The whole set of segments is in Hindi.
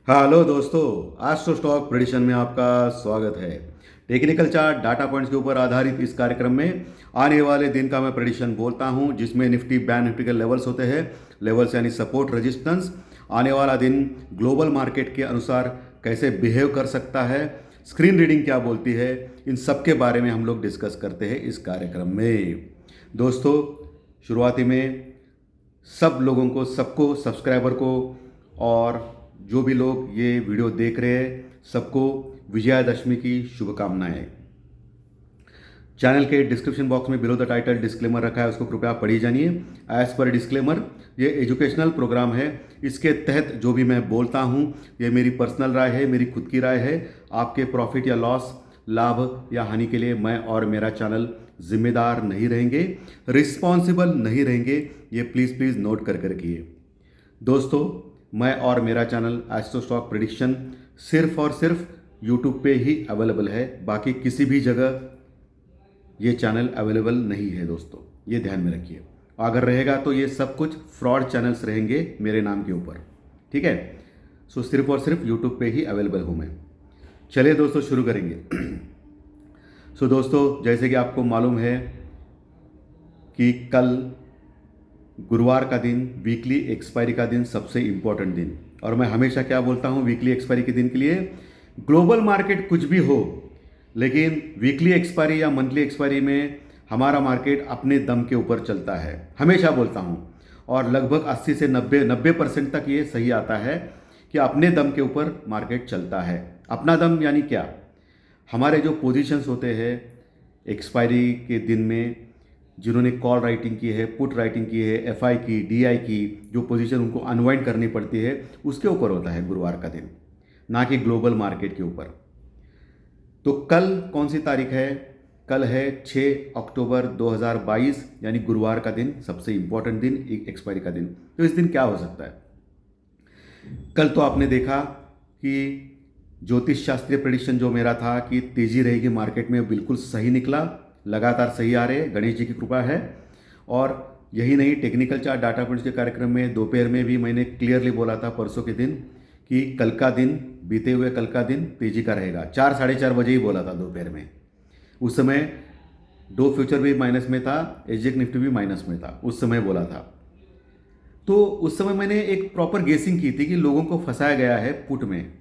हेलो दोस्तों, एस्ट्रो स्टॉक प्रेडिक्शन में आपका स्वागत है। टेक्निकल चार्ट डाटा पॉइंट्स के ऊपर आधारित इस कार्यक्रम में आने वाले दिन का मैं प्रेडिक्शन बोलता हूं, जिसमें निफ्टी बैंक निफ्टी के लेवल्स होते हैं। लेवल्स यानी सपोर्ट रेजिस्टेंस। आने वाला दिन ग्लोबल मार्केट के अनुसार कैसे बिहेव कर सकता है, स्क्रीन रीडिंग क्या बोलती है, इन सब के बारे में हम लोग डिस्कस करते हैं इस कार्यक्रम में। दोस्तों, शुरुआती में सब लोगों को, सबको, सब्सक्राइबर को और जो भी लोग ये वीडियो देख रहे हैं, सबको विजयादशमी की शुभकामनाएं। चैनल के डिस्क्रिप्शन बॉक्स में बिलो द टाइटल डिस्क्लेमर रखा है, उसको कृपया पढ़ी जानिए। एज पर डिस्क्लेमर, ये एजुकेशनल प्रोग्राम है। इसके तहत जो भी मैं बोलता हूँ ये मेरी पर्सनल राय है, मेरी खुद की राय है। आपके प्रॉफिट या लॉस, लाभ या हानि के लिए मैं और मेरा चैनल जिम्मेदार नहीं रहेंगे, रिस्पॉन्सिबल नहीं रहेंगे। ये प्लीज़ प्लीज़ नोट करके रखिए। दोस्तों, मैं और मेरा चैनल एस्ट्रो स्टॉक प्रेडिक्शन सिर्फ और सिर्फ यूट्यूब पे ही अवेलेबल है, बाकी किसी भी जगह ये चैनल अवेलेबल नहीं है। दोस्तों, ये ध्यान में रखिए। अगर रहेगा तो ये सब कुछ फ्रॉड चैनल्स रहेंगे मेरे नाम के ऊपर, ठीक है। सो सिर्फ और सिर्फ यूट्यूब पे ही अवेलेबल हूँ मैं। चलिए दोस्तों, शुरू करेंगे। सो दोस्तों, जैसे कि आपको मालूम है कि कल गुरुवार का दिन, वीकली एक्सपायरी का दिन, सबसे इंपॉर्टेंट दिन। और मैं हमेशा क्या बोलता हूँ वीकली एक्सपायरी के दिन के लिए, ग्लोबल मार्केट कुछ भी हो, लेकिन वीकली एक्सपायरी या मंथली एक्सपायरी में हमारा मार्केट अपने दम के ऊपर चलता है, हमेशा बोलता हूँ। और लगभग 80 से 90% तक ये सही आता है कि अपने दम के ऊपर मार्केट चलता है। अपना दम यानी क्या? हमारे जो पोजीशंस होते हैं एक्सपायरी के दिन में, जिन्होंने कॉल राइटिंग की है, पुट राइटिंग की है, एफआई की, डीआई की, जो पोजीशन उनको अनवाइंड करनी पड़ती है, उसके ऊपर होता है गुरुवार का दिन, ना कि ग्लोबल मार्केट के ऊपर। तो कल कौन सी तारीख है? कल है 6 अक्टूबर 2022, यानी गुरुवार का दिन, सबसे इंपॉर्टेंट दिन, एक्सपायरी का दिन। तो इस दिन क्या हो सकता है? कल तो आपने देखा कि ज्योतिष शास्त्रीय प्रेडिक्शन जो मेरा था कि तेजी रहेगी मार्केट में, बिल्कुल सही निकला। लगातार सही आ रहे हैं, गणेश जी की कृपा है। और यही नहीं, टेक्निकल चार्ट डाटा पॉइंट्स के कार्यक्रम में दोपहर में भी मैंने क्लियरली बोला था परसों के दिन कि कल का दिन, बीते हुए कल का दिन तेजी का रहेगा। 4 साढ़े 4 बजे ही बोला था दोपहर में। उस समय डो फ्यूचर भी माइनस में था, एसजीएक्स निफ्टी भी माइनस में था, उस समय बोला था। तो उस समय मैंने एक प्रॉपर गेसिंग की थी कि लोगों को फंसाया गया है पुट में।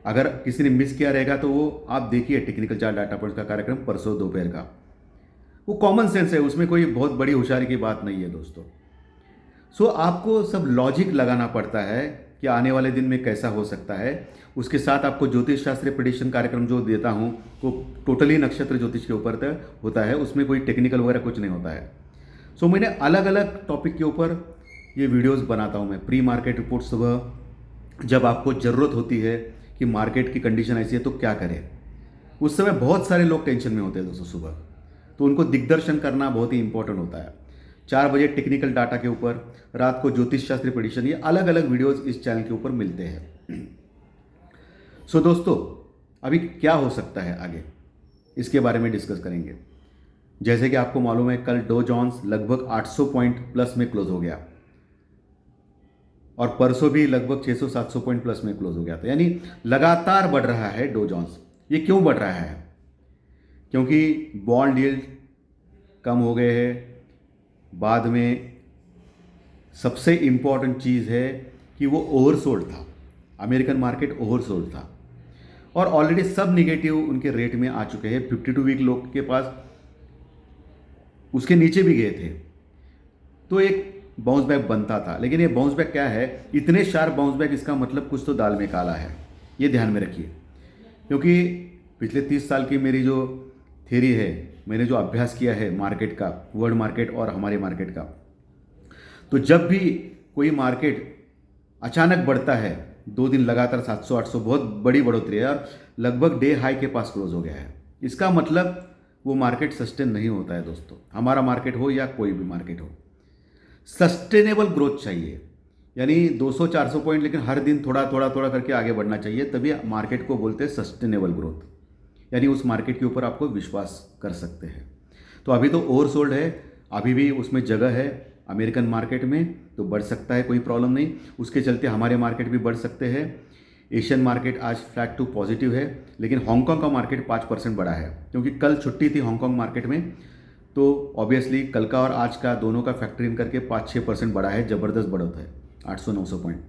अगर किसी ने मिस किया रहेगा तो वो आप देखिए टेक्निकल चार्ट डाटा पॉइंट्स का कार्यक्रम परसों दोपहर का। वो कॉमन सेंस है, उसमें कोई बहुत बड़ी होशियारी की बात नहीं है दोस्तों। सो आपको सब लॉजिक लगाना पड़ता है कि आने वाले दिन में कैसा हो सकता है। उसके साथ आपको ज्योतिष शास्त्रीय प्रेडिक्शन कार्यक्रम जो देता हूँ वो टोटली नक्षत्र ज्योतिष के ऊपर होता है, उसमें कोई टेक्निकल वगैरह कुछ नहीं होता है। सो मैंने अलग अलग टॉपिक के ऊपर ये वीडियोस बनाता हूँ मैं। प्री मार्केट रिपोर्ट सुबह, जब आपको ज़रूरत होती है कि मार्केट की कंडीशन ऐसी है तो क्या करें, उस समय बहुत सारे लोग टेंशन में होते हैं दोस्तों सुबह, तो उनको दिग्दर्शन करना बहुत ही इंपॉर्टेंट होता है। 4 बजे टेक्निकल डाटा के ऊपर, रात को ज्योतिष शास्त्री प्रेडिक्शन, ये अलग अलग वीडियोस इस चैनल के ऊपर मिलते हैं। सो दोस्तों, अभी क्या हो सकता है आगे, इसके बारे में डिस्कस करेंगे। जैसे कि आपको मालूम है, कल डो जोन्स लगभग 800 पॉइंट प्लस में क्लोज हो गया, और परसों भी लगभग 600-700 पॉइंट प्लस में क्लोज हो गया था। यानी लगातार बढ़ रहा है डो जोन्स। ये क्यों बढ़ रहा है? क्योंकि बॉन्ड यील्ड कम हो गए हैं। बाद में सबसे इम्पॉर्टेंट चीज़ है कि वो ओवरसोल्ड था, अमेरिकन मार्केट ओवरसोल्ड था, और ऑलरेडी सब निगेटिव उनके रेट में आ चुके हैं। 52 वीक लोग के पास उसके नीचे भी गए थे, तो एक बाउंस बैक बनता था। लेकिन ये बाउंस बैक क्या है, इतने शार्प बाउंस बैक, इसका मतलब कुछ तो दाल में काला है। ये ध्यान में रखिए, क्योंकि पिछले 30 साल की मेरी जो थ्योरी है, मैंने जो अभ्यास किया है मार्केट का, वर्ल्ड मार्केट और हमारे मार्केट का, तो जब भी कोई मार्केट अचानक बढ़ता है, 2 दिन लगातार 700-800, बहुत बड़ी बढ़ोतरी है और लगभग डे हाई के पास क्लोज हो गया है, इसका मतलब वो मार्केट सस्टेन नहीं होता है दोस्तों। हमारा मार्केट हो या कोई भी मार्केट हो, सस्टेनेबल ग्रोथ चाहिए। यानी 200-400 पॉइंट, लेकिन हर दिन थोड़ा थोड़ा थोड़ा करके आगे बढ़ना चाहिए, तभी मार्केट को बोलते हैं सस्टेनेबल ग्रोथ। यानी उस मार्केट के ऊपर आपको विश्वास कर सकते हैं। तो अभी तो ओवरसोल्ड है, अभी भी उसमें जगह है, अमेरिकन मार्केट में तो बढ़ सकता है, कोई प्रॉब्लम नहीं, उसके चलते हमारे मार्केट भी बढ़ सकते हैं। एशियन मार्केट आज फ्लैट टू पॉजिटिव है, लेकिन हांगकांग का मार्केट 5% बढ़ा है क्योंकि कल छुट्टी थी हांगकांग मार्केट में, तो ऑब्वियसली कल का और आज का दोनों का फैक्टर इन करके 5-6% बढ़ा है, ज़बरदस्त बढ़त है, 800-900 पॉइंट।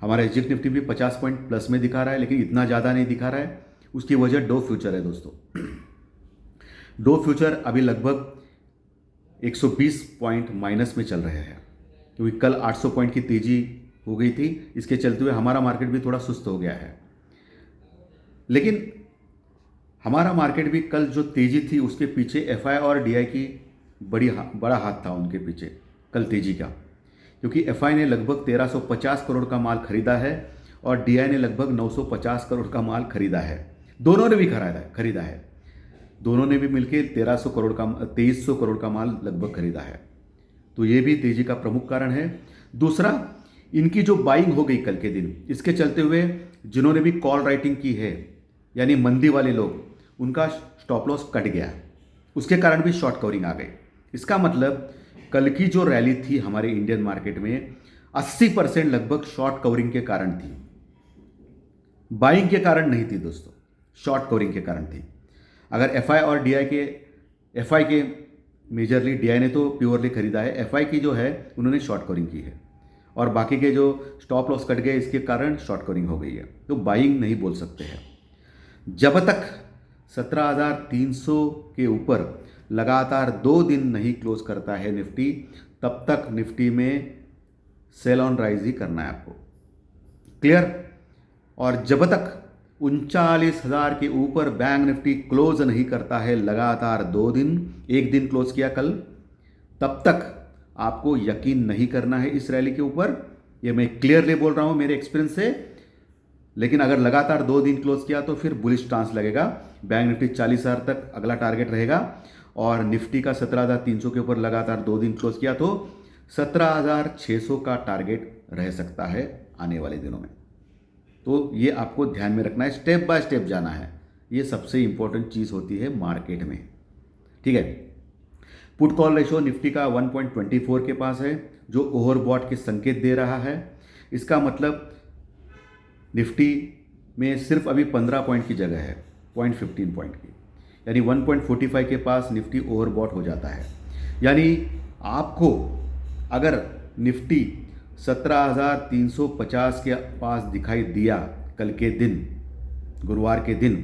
हमारा एसजीएक्स निफ्टी भी 50 पॉइंट प्लस में दिखा रहा है, लेकिन इतना ज़्यादा नहीं दिखा रहा है। उसकी वजह डो फ्यूचर है दोस्तों। डो फ्यूचर अभी लगभग 120 पॉइंट माइनस में चल रहे हैं क्योंकि कल 800 पॉइंट की तेजी हो गई थी, इसके चलते हुए हमारा मार्केट भी थोड़ा सुस्त हो गया है। लेकिन हमारा मार्केट भी कल जो तेजी थी उसके पीछे एफआई और डीआई की बड़ा हाथ था उनके पीछे कल तेजी का, क्योंकि एफआई ने लगभग 1350 करोड़ का माल खरीदा है और डीआई ने लगभग 950 करोड़ का माल खरीदा है। दोनों ने भी खरीदा है, दोनों ने भी मिलकर 2300 करोड़ का माल लगभग खरीदा है। तो ये भी तेजी का प्रमुख कारण है। दूसरा, इनकी जो बाइंग हो गई कल के दिन, इसके चलते हुए जिन्होंने भी कॉल राइटिंग की है यानी मंदी वाले लोग, उनका स्टॉप लॉस कट गया, उसके कारण भी शॉर्ट कवरिंग आ गई। इसका मतलब कल की जो रैली थी हमारे इंडियन मार्केट में 80% लगभग शॉर्ट कवरिंग के कारण थी, बाइंग के कारण नहीं थी दोस्तों, शॉर्ट कवरिंग के कारण थी। अगर एफआई के मेजरली, डीआई ने तो प्योरली खरीदा है, एफआई की जो है उन्होंने शॉर्ट कवरिंग की है और बाकी के जो स्टॉप लॉस कट गए इसके कारण शॉर्ट कवरिंग हो गई है, तो बाइंग नहीं बोल सकते हैं। जब तक 17,300 के ऊपर लगातार 2 दिन नहीं क्लोज करता है निफ्टी, तब तक निफ्टी में सेल ऑन राइज ही करना है आपको, क्लियर। और जब तक 39,000 के ऊपर बैंक निफ्टी क्लोज नहीं करता है लगातार 2 दिन, एक दिन क्लोज किया कल, तब तक आपको यकीन नहीं करना है इस रैली के ऊपर। ये मैं क्लियरली बोल रहा हूं मेरे एक्सपीरियंस से। लेकिन अगर लगातार 2 दिन क्लोज किया तो फिर बुलिश चांस लगेगा। बैंक निफ्टी 40,000 तक अगला टारगेट रहेगा और निफ्टी का 17,300 के ऊपर लगातार 2 दिन क्लोज किया तो 17,600 का टारगेट रह सकता है आने वाले दिनों में। तो ये आपको ध्यान में रखना है, स्टेप बाय स्टेप जाना है, ये सबसे इंपॉर्टेंट चीज़ होती है मार्केट में, ठीक है। पुट कॉल रेशो निफ्टी का 1.24 के पास है, जो ओवरबॉट के संकेत दे रहा है। इसका मतलब निफ्टी में सिर्फ अभी 15 पॉइंट की जगह है, 0.15 पॉइंट की, यानी 1.45 के पास निफ्टी ओवरबॉट हो जाता है। यानी आपको अगर निफ्टी 17,350 के पास दिखाई दिया कल के दिन, गुरुवार के दिन,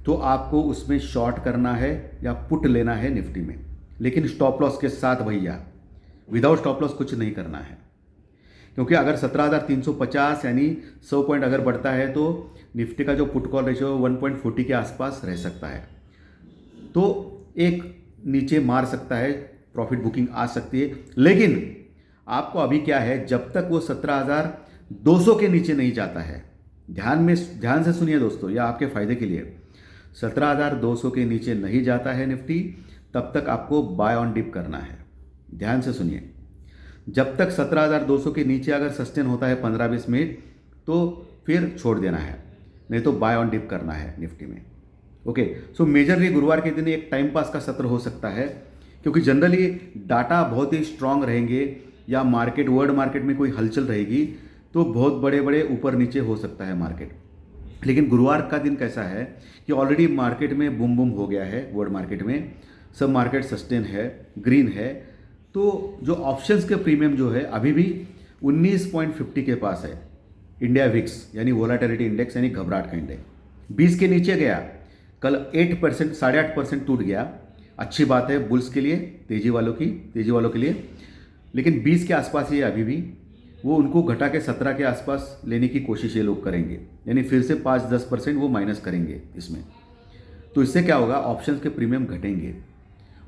तो आपको उसमें शॉर्ट करना है या पुट लेना है निफ्टी में, लेकिन स्टॉप लॉस के साथ भैया, विदाउट स्टॉप लॉस कुछ नहीं करना है। क्योंकि अगर 17,350 यानी 100 पॉइंट अगर बढ़ता है तो निफ्टी का जो पुट कॉल रेशियो 1.40 के आसपास रह सकता है, तो एक नीचे मार सकता है, प्रॉफिट बुकिंग आ सकती है। लेकिन आपको अभी क्या है, जब तक वो 17,200 के नीचे नहीं जाता है, ध्यान से सुनिए दोस्तों, यह आपके फायदे के लिए, 17,200 के नीचे नहीं जाता है निफ्टी, तब तक आपको बाय ऑन डिप करना है। ध्यान से सुनिए, जब तक 17,200 के नीचे अगर सस्टेन होता है 15-20 मिनट तो फिर छोड़ देना है, नहीं तो बाय ऑन डिप करना है निफ्टी में। ओके, सो मेजरली गुरुवार के दिन एक टाइम पास का सत्र हो सकता है, क्योंकि जनरली डाटा बहुत ही स्ट्रांग रहेंगे या मार्केट, वर्ल्ड मार्केट में कोई हलचल रहेगी तो बहुत बड़े बड़े ऊपर नीचे हो सकता है मार्केट। लेकिन गुरुवार का दिन कैसा है कि ऑलरेडी मार्केट में बूम बूम हो गया है, वर्ल्ड मार्केट में सब मार्केट सस्टेन है, ग्रीन है, तो जो ऑप्शंस के प्रीमियम जो है अभी भी 19.50 के पास है। इंडिया विक्स यानी वोलाटिलिटी इंडेक्स यानी घबराहट का इंडेक्स 20 के नीचे गया, कल 8%, 8.5% टूट गया, अच्छी बात है बुल्स के लिए, तेजी वालों के लिए। लेकिन 20 के आसपास ही अभी भी, वो उनको घटा के 17 के आसपास लेने की कोशिश ये लोग करेंगे, यानी फिर से 5-10% वो माइनस करेंगे इसमें। तो इससे क्या होगा, ऑप्शंस के प्रीमियम घटेंगे,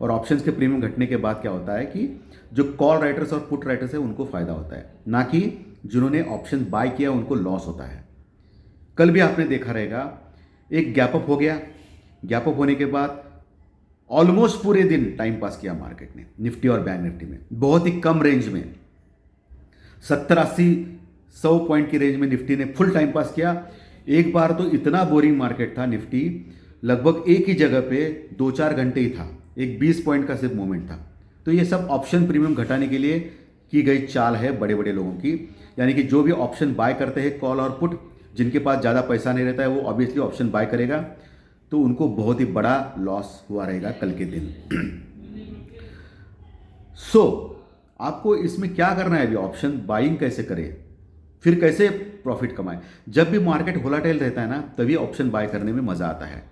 और ऑप्शंस के प्रीमियम घटने के बाद क्या होता है कि जो कॉल राइटर्स और पुट राइटर्स है उनको फायदा होता है, ना कि जिन्होंने ऑप्शन बाय किया उनको लॉस होता है। कल भी आपने देखा रहेगा एक गैप अप हो गया, गैप अप होने के बाद ऑलमोस्ट पूरे दिन टाइम पास किया मार्केट ने, निफ्टी और बैंक निफ्टी में, बहुत ही कम रेंज में 70-80-100 पॉइंट की रेंज में निफ्टी ने फुल टाइम पास किया। एक बार तो इतना बोरिंग मार्केट था, निफ्टी लगभग एक ही जगह पे 2-4 घंटे ही था, एक 20 पॉइंट का सिर्फ मूवमेंट था, तो ये सब ऑप्शन प्रीमियम घटाने के लिए की गई चाल है बड़े बड़े लोगों की। यानी कि जो भी ऑप्शन बाय करते हैं कॉल और पुट, जिनके पास ज़्यादा पैसा नहीं रहता है वो ऑब्वियसली ऑप्शन बाय करेगा, तो उनको बहुत ही बड़ा लॉस हुआ रहेगा कल के दिन। आपको इसमें क्या करना है, अभी ऑप्शन बाइंग कैसे करें, फिर कैसे प्रॉफिट कमाएं। जब भी मार्केट वोलेटाइल रहता है ना, तभी ऑप्शन बाय करने में मज़ा आता है।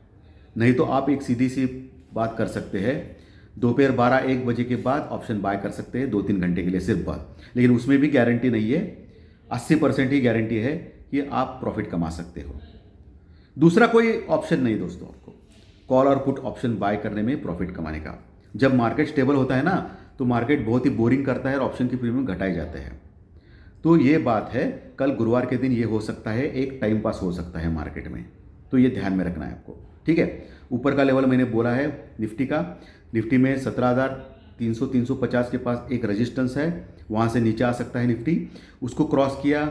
नहीं तो आप एक सीधी सी बात कर सकते हैं, दोपहर 12-1 बजे के बाद ऑप्शन बाय कर सकते हैं 2-3 घंटे के लिए सिर्फ बात, लेकिन उसमें भी गारंटी नहीं है। 80% ही गारंटी है कि आप प्रॉफिट कमा सकते हो। दूसरा कोई ऑप्शन नहीं दोस्तों आपको कॉल और पुट ऑप्शन बाय करने में प्रॉफिट कमाने का। जब मार्केट स्टेबल होता है ना, तो मार्केट बहुत ही बोरिंग करता है और ऑप्शन की प्रीमियम घटाए जाते हैं। तो ये बात है, कल गुरुवार के दिन ये हो सकता है, एक टाइम पास हो सकता है मार्केट में, तो ये ध्यान में रखना है आपको। ठीक है, ऊपर का लेवल मैंने बोला है निफ्टी का, निफ्टी में 17,300-350 के पास एक रेजिस्टेंस है, वहाँ से नीचे आ सकता है निफ्टी। उसको क्रॉस किया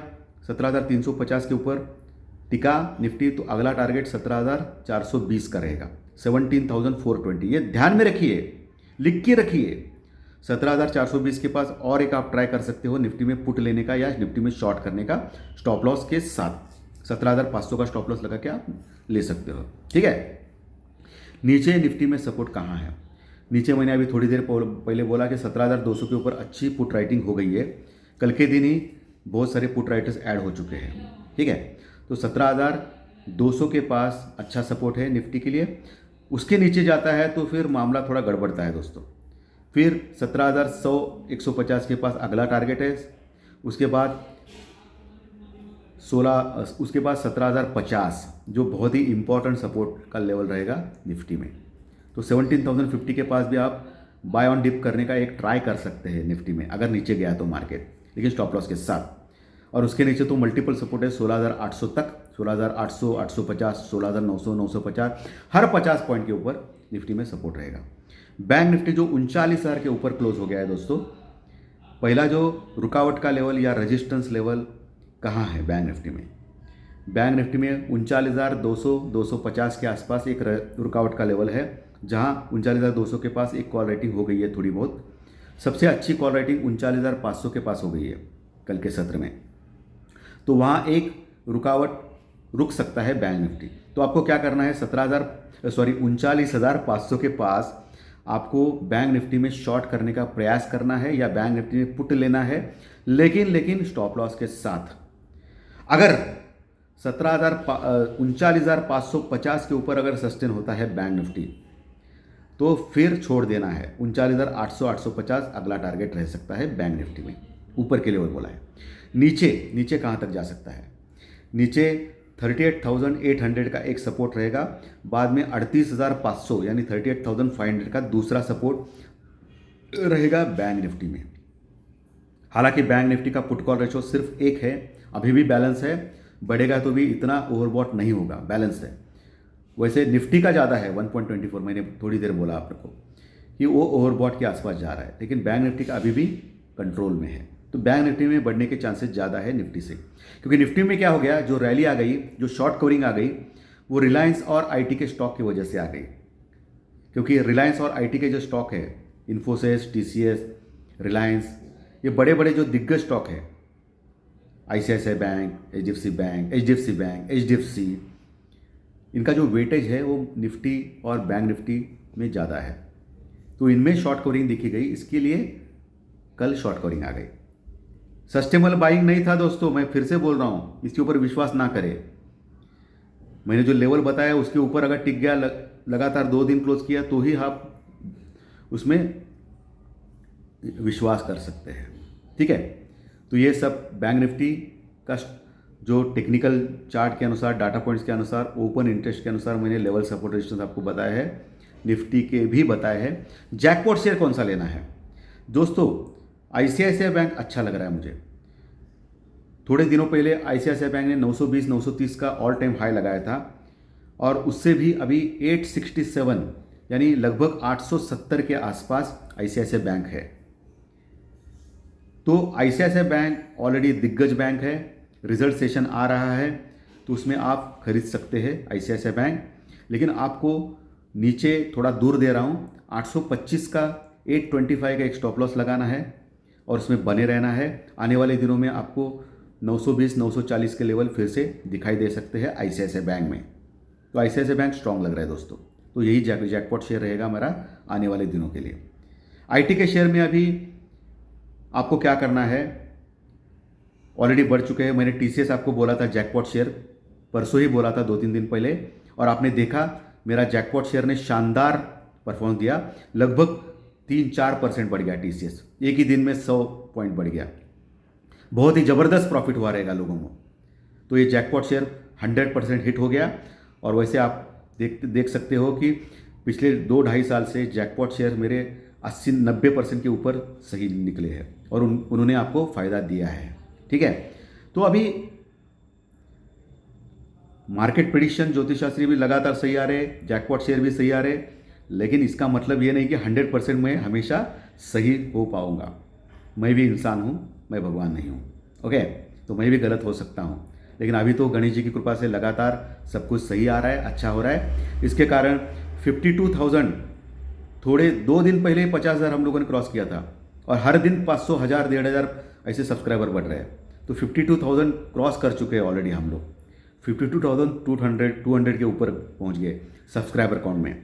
17,350 के ऊपर टिका निफ्टी, तो अगला टारगेट 17,420 का रहेगा, 17,420। ये ध्यान में रखिए, लिख के रखिए। 17,420 के पास और एक आप ट्राई कर सकते हो निफ्टी में पुट लेने का या निफ्टी में शॉर्ट करने का स्टॉप लॉस के साथ। 17,500 का स्टॉप लॉस लगा के आप ले सकते हो। ठीक है, नीचे निफ्टी में सपोर्ट कहाँ है? नीचे मैंने अभी थोड़ी देर पहले बोला कि 17,200 के ऊपर अच्छी पुट राइटिंग हो गई है। कल के दिन ही बहुत सारे पुट राइटर्स ऐड हो चुके हैं। ठीक है, तो 17,200 के पास अच्छा सपोर्ट है निफ्टी के लिए। उसके नीचे जाता है तो फिर मामला थोड़ा गड़बड़ता है दोस्तों। फिर 17,100-150 के पास अगला टारगेट है। उसके बाद 17,050 जो बहुत ही इंपॉर्टेंट सपोर्ट का लेवल रहेगा निफ्टी में। तो 17,050 के पास भी आप बाय ऑन डिप करने का एक ट्राई कर सकते हैं निफ्टी में, अगर नीचे गया तो मार्केट, लेकिन स्टॉप लॉस के साथ। और उसके नीचे तो मल्टीपल सपोर्ट है 16,800 तक, 16,800, 850, 16,900, 950, हर 50 पॉइंट के ऊपर निफ्टी में सपोर्ट रहेगा। बैंक निफ्टी जो 39,000 के ऊपर क्लोज हो गया है दोस्तों। पहला जो रुकावट का लेवल या रेजिस्टेंस लेवल कहाँ है बैंक निफ्टी में? बैंक निफ्टी में 39,200, 250 के आसपास एक रुकावट का लेवल है, जहाँ 39,200 के पास एक कॉल राइटिंग हो गई है थोड़ी बहुत। सबसे अच्छी कॉल राइटिंग 39,500 के पास हो गई है कल के सत्र में। तो वहाँ एक रुकावट रुक सकता है बैंक निफ्टी। तो आपको क्या करना है, 39,500 के पास आपको बैंक निफ्टी में शॉर्ट करने का प्रयास करना है या बैंक निफ्टी में पुट लेना है, लेकिन स्टॉप लॉस के साथ। अगर 39,550 के ऊपर अगर सस्टेन होता है बैंक निफ्टी, तो फिर छोड़ देना है। 39,800, 850 अगला टारगेट रह सकता है बैंक निफ्टी में। ऊपर के लेवल बोला है। नीचे कहाँ तक जा सकता है? नीचे 38,800 का एक सपोर्ट रहेगा, बाद में 38,500 यानी 38,500 का दूसरा सपोर्ट रहेगा बैंक निफ्टी में। हालांकि बैंक निफ्टी का पुट कॉल रेशो सिर्फ 1 है, अभी भी बैलेंस है, बढ़ेगा तो भी इतना ओवरबॉट नहीं होगा, बैलेंस है। वैसे निफ्टी का ज़्यादा है 1.24, मैंने थोड़ी देर बोला आपको कि वो ओवरबॉट के आसपास जा रहा है, लेकिन बैंक निफ्टी का अभी भी कंट्रोल में है। तो बैंक निफ्टी में बढ़ने के चांसेस ज़्यादा है निफ्टी से, क्योंकि निफ्टी में क्या हो गया, जो रैली आ गई, जो शॉर्ट कवरिंग आ गई, वो रिलायंस और आईटी के स्टॉक की वजह से आ गई। क्योंकि रिलायंस और आईटी के जो स्टॉक है, इन्फोसिस, टीसीएस, रिलायंस, ये बड़े बड़े जो दिग्गज स्टॉक है, ICICI bank, HDFC bank, HDFC, इनका जो वेटेज है वो निफ्टी और बैंक निफ्टी में ज़्यादा है। तो इनमें शॉर्ट कवरिंग देखी गई, इसके लिए कल शॉर्ट कवरिंग आ गई। सस्टेनेबल बाइंग नहीं था दोस्तों, मैं फिर से बोल रहा हूँ, इसके ऊपर विश्वास ना करें। मैंने जो लेवल बताया उसके ऊपर अगर टिक गया, लगातार 2 दिन क्लोज किया, तो ही आप उसमें विश्वास कर सकते हैं। ठीक है, तो ये सब बैंक निफ्टी का जो टेक्निकल चार्ट के अनुसार, डाटा पॉइंट्स के अनुसार, ओपन इंटरेस्ट के अनुसार मैंने लेवल सपोर्ट रेजिस्टेंस आपको बताया है, निफ्टी के भी बताए हैं। जैकपॉट शेयर कौन सा लेना है दोस्तों? आईसीआईसीआई बैंक अच्छा लग रहा है मुझे। थोड़े दिनों पहले आईसीआईसीआई बैंक ने 920, 930 का ऑल टाइम हाई लगाया था, और उससे भी अभी 867 यानी लगभग 870 के आसपास आईसीआईसीआई बैंक है। तो आईसीआईसीआई बैंक ऑलरेडी दिग्गज बैंक है, रिजल्ट सेशन आ रहा है, तो उसमें आप खरीद सकते हैं आईसीआईसीआई बैंक। लेकिन आपको नीचे थोड़ा दूर दे रहा हूँ, 825 का 825 का एक स्टॉप लॉस लगाना है और उसमें बने रहना है। आने वाले दिनों में आपको 920 940 के लेवल फिर से दिखाई दे सकते हैं आईसीआईसीआई बैंक में। तो आईसीआईसीआई बैंक स्ट्रांग लग रहा है दोस्तों। तो यही जैकपॉट शेयर रहेगा हमारा आने वाले दिनों के लिए। आईटी के शेयर में अभी आपको क्या करना है, ऑलरेडी बढ़ चुके हैं। मैंने टीसीएस आपको बोला था जैकपॉट शेयर, परसों ही बोला था 2-3 दिन पहले, और आपने देखा मेरा जैकपॉट शेयर ने शानदार परफॉर्म दिया। लगभग 3-4% बढ़ गया टीसीएस, एक ही दिन में 100 पॉइंट बढ़ गया। बहुत ही ज़बरदस्त प्रॉफिट हुआ रहेगा लोगों को। तो ये जैकपॉट शेयर 100% हिट हो गया। और वैसे आप देख सकते हो कि पिछले 2-2.5 साल से जैकपॉट शेयर मेरे 80-90% के ऊपर सही निकले हैं और उन्होंने आपको फ़ायदा दिया है। ठीक है, तो अभी मार्केट प्रेडिक्शन ज्योतिष शास्त्री भी लगातार सही आ रहे, जैकपॉट शेयर भी सही आ रहे, लेकिन इसका मतलब ये नहीं कि 100% मैं हमेशा सही हो पाऊंगा। मैं भी इंसान हूँ, मैं भगवान नहीं हूँ। ओके, तो मैं भी गलत हो सकता हूँ, लेकिन अभी तो गणेश जी की कृपा से लगातार सब कुछ सही आ रहा है, अच्छा हो रहा है। इसके कारण 52,000 थोड़े 2 दिन पहले 50,000 हम लोगों ने क्रॉस किया था और हर दिन 500, 1000, 1,500 ऐसे सब्सक्राइबर बढ़ रहे हैं। तो 52,000 क्रॉस कर चुके हैं ऑलरेडी हम लोग। 52,200 के ऊपर पहुंच गए सब्सक्राइबर काउंट में।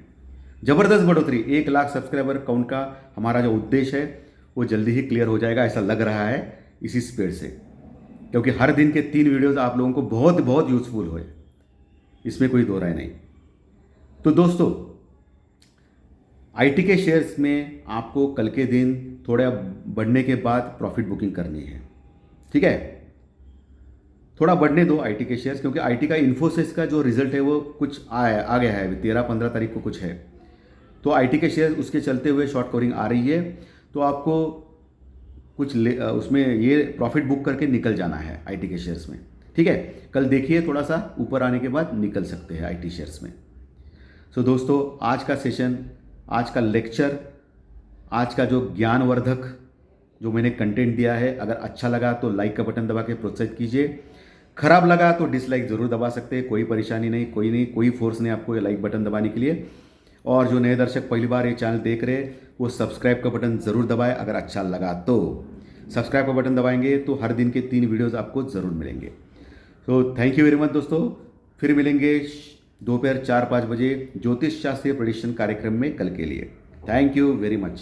ज़बरदस्त बढ़ोतरी। 1 लाख सब्सक्राइबर काउंट का हमारा जो उद्देश्य है वो जल्दी ही क्लियर हो जाएगा, ऐसा लग रहा है इसी स्पीड से, क्योंकि हर दिन के 3 वीडियोस आप लोगों को बहुत बहुत यूजफुल हुए, इसमें कोई दो राय नहीं। तो दोस्तों, आईटी के शेयर्स में आपको कल के दिन थोड़ा बढ़ने के बाद प्रॉफिट बुकिंग करनी है। ठीक है, थोड़ा बढ़ने दो आईटी के शेयर्स, क्योंकि आईटी का इन्फोसिस का जो रिजल्ट है वो कुछ आ गया है, 13-15 तारीख को कुछ है। तो आईटी के शेयर्स उसके चलते हुए शॉर्ट कवरिंग आ रही है, तो आपको कुछ उसमें ये प्रॉफिट बुक करके निकल जाना है आईटी के शेयर्स में। ठीक है, कल देखिए थोड़ा सा ऊपर आने के बाद निकल सकते हैं आईटी शेयर्स में। सो दोस्तों, आज का सेशन, आज का लेक्चर, आज का जो ज्ञानवर्धक जो मैंने कंटेंट दिया है, अगर अच्छा लगा तो लाइक का बटन दबा के प्रोत्साहित कीजिए। खराब लगा तो डिसलाइक ज़रूर दबा सकते हैं, कोई परेशानी नहीं, कोई फोर्स नहीं आपको ये लाइक बटन दबाने के लिए। और जो नए दर्शक पहली बार ये चैनल देख रहे हैं वो सब्सक्राइब का बटन ज़रूर दबाएं। अगर अच्छा लगा तो सब्सक्राइब का बटन दबाएंगे तो हर दिन के 3 वीडियोस आपको ज़रूर मिलेंगे। तो थैंक यू वेरी मच दोस्तों, फिर मिलेंगे दोपहर 4-5 बजे ज्योतिष शास्त्रीय प्रेडिक्शन कार्यक्रम में कल के लिए। Thank you very much.